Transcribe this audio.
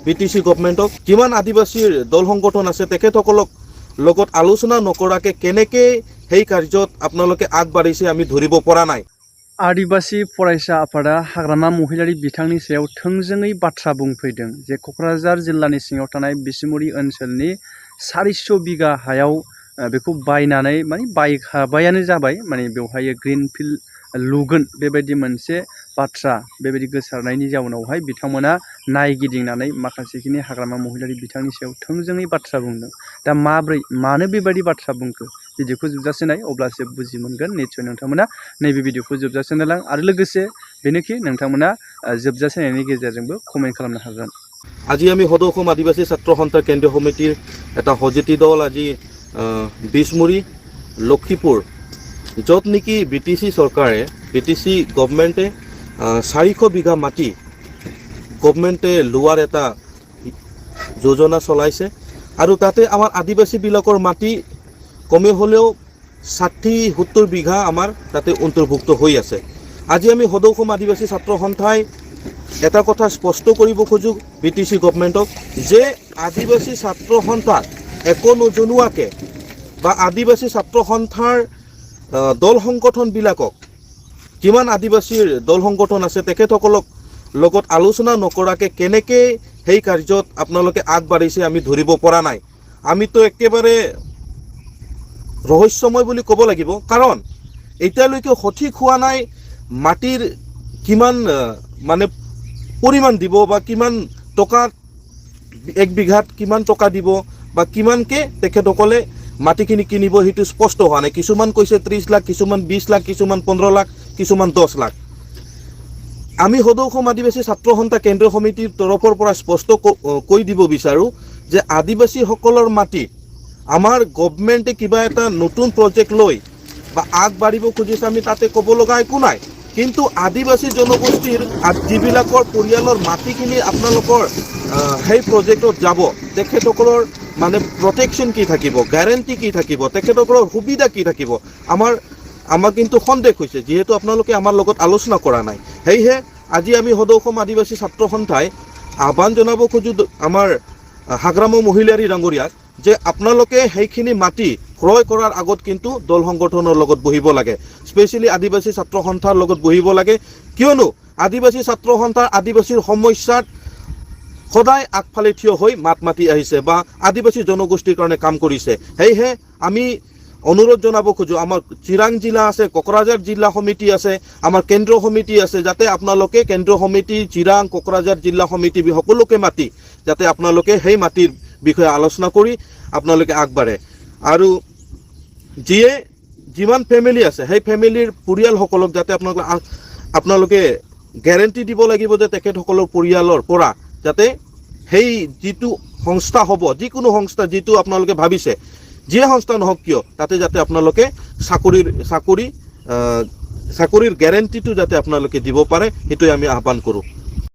BTC গভৰ্ণমেণ্টক কিমান আদিবাসীৰ দল সংগঠন আছে তেখেতসকলক লগত আলোচনা নকৰাকে কেনেকে সেই কাৰ্যত আপোনালোকে আগবাঢ়িছে আমি ধৰিব পৰা নাই। आदिबासी फरायसा आफादा हाग्रामा महिलारि बिथांनि सायाव थोंजोङै बाथ्रा बुंफैदों जे क'क्राझार जिल्लानि सिङाव थानाय बिसमुरि ओनसोलनि 400 बिगा हायाव बेखौ बायनानै माने बायखाबायानो जाबाय, माने बेवहाय ग्रिनफिल्ड लुगोन बेबायदि मोनसे बाथ्रा बेबायदि गोसारनायनि जाउनावहाय बिथांमोना नायगिदिंनानै माखासेखिनि हाग्रामा महिलारि बिथांनि सायाव थोंजोङै बाथ्रा बुंदों। दा मानो बेबायदि बाथ्रा बुंखो भिडिअखौ जोबजासे नाय, अब्लासो बुजि मोनगोन। निस्सय नोंथांमोना नैबे भिडिअखौ जोबजासे नायलां आरो लोगोसे बेनोखि नोंथांमोना जोबजासे नायनायनि गेजेरजोंबो कमेन्ट खालामनो हागोन। আজি আমি সদৌ অসম আদিবাসী ছাত্ৰ সন্থাৰ কেন্দ্ৰীয় সমিতিৰ এটা হজেতি দল আজি বিছমুৰি লক্ষীপুৰ, য'ত নেকি বিটিসি চৰকাৰে বিটিসি গভৰ্ণমেণ্টে 400 বিঘা মাটি গভৰ্ণমেণ্টে লোৱাৰ এটা যোজনা চলাইছে আৰু তাতে আমাৰ আদিবাসীবিলাকৰ মাটি কমে হ'লেও 60-70 বিঘা আমাৰ তাতে অন্তৰ্ভুক্ত হৈ আছে। আজি আমি সদৌ অসম আদিবাসী ছাত্ৰ সন্থাই এটা কথা স্পষ্ট কৰিব খোজো বিটিসি গভৰ্ণমেণ্টক যে আদিবাসী ছাত্ৰ সন্থাক একো নজনোৱাকে বা আদিবাসী ছাত্ৰ সন্থাৰ দল সংগঠনবিলাকক কিমান আদিবাসীৰ দল সংগঠন আছে তেখেতসকলক লগত আলোচনা নকৰাকে কেনেকে সেই কাৰ্যত আপোনালোকে আগবাঢ়িছে আমি ধৰিব পৰা নাই। আমিতো একেবাৰে ৰহস্যময় বুলি ক'ব লাগিব, কাৰণ এতিয়ালৈকে সঠিক হোৱা নাই মাটিৰ কিমান মানে পৰিমাণ দিব বা কিমান টকা এক বিঘাত কিমান টকা দিব বা কিমানকে তেখেতসকলে মাটিখিনি কিনিব সেইটো স্পষ্ট হোৱা নাই। কিছুমান কৈছে 30 লাখ, কিছুমান 20 লাখ, কিছুমান 15 লাখ, কিছুমান 10 লাখ। আমি সদৌ অসম আদিবাসী ছাত্ৰ সন্থা কেন্দ্ৰীয় সমিতিৰ তৰফৰ পৰা স্পষ্ট কৈ দিব বিচাৰোঁ যে আদিবাসীসকলৰ মাটি আমাৰ গভৰ্ণমেণ্টে কিবা এটা নতুন প্ৰজেক্ট লৈ বা আগবাঢ়িব খুজিছে আমি তাতে ক'ব লগা একো নাই, কিন্তু আদিবাসী জনগোষ্ঠীৰ যিবিলাকৰ পৰিয়ালৰ মাটিখিনি আপোনালোকৰ সেই প্ৰজেক্টত যাব তেখেতসকলৰ মানে প্ৰটেকশ্যন কি থাকিব, গ্যাৰেণ্টি কি থাকিব, তেখেতসকলৰ সুবিধা কি থাকিব, আমাৰ কিন্তু সন্দেহ হৈছে যিহেতু আপোনালোকে আমাৰ লগত আলোচনা কৰা নাই। সেয়েহে আজি আমি সদৌ অসম আদিবাসী ছাত্ৰ সন্থাই আহ্বান জনাব খোজো আমাৰ হাগ্ৰামা মহিলাৰী ডাঙৰীয়াক যে আপোনালোকে সেইখিনি মাটি ক্ৰয় কৰাৰ আগত কিন্তু দল সংগঠনৰ লগত বহিব লাগে, স্পেচিয়েলি আদিবাসী ছাত্ৰ সন্থাৰ লগত বহিব লাগে, কিয়নো আদিবাসী ছাত্ৰ সন্থাৰ আদিবাসীৰ সমস্যাত সদায় আগফালে থিয় হৈ মাত মাতি আহিছে বা আদিবাসী জনগোষ্ঠীৰ কাৰণে কাম কৰিছে। সেয়েহে আমি অনুৰোধ জনাব খোজো, আমাৰ চিৰাং জিলা আছে, কোকৰাঝাৰ জিলা সমিতি আছে, আমাৰ কেন্দ্ৰীয় সমিতি আছে, যাতে আপোনালোকে কেন্দ্ৰীয় সমিতি, চিৰাং, কোকৰাঝাৰ জিলা সমিতি সকলোকে মাতি যাতে আপোনালোকে সেই মাটিৰ বিষয়ে আলোচনা কৰি আপোনালোকে আগবাঢ়ে। আৰু যিমান ফেমিলি আছে সেই ফেমিলিৰ পৰিয়ালসকলক যাতে আপোনালোকে গ্যাৰেণ্টি দিব লাগিব যে তেখেতসকলৰ পৰিয়ালৰ পৰা যাতে সেই যিটো সংস্থা হ'ব, যিকোনো সংস্থা যিটো আপোনালোকে ভাবিছে, যিয়ে সংস্থা নহওক কিয়, তাতে যাতে আপোনালোকে চাকৰিৰ গ্যাৰেণ্টিটো যাতে আপোনালোকে দিব পাৰে, সেইটোৱে আমি আহ্বান কৰোঁ।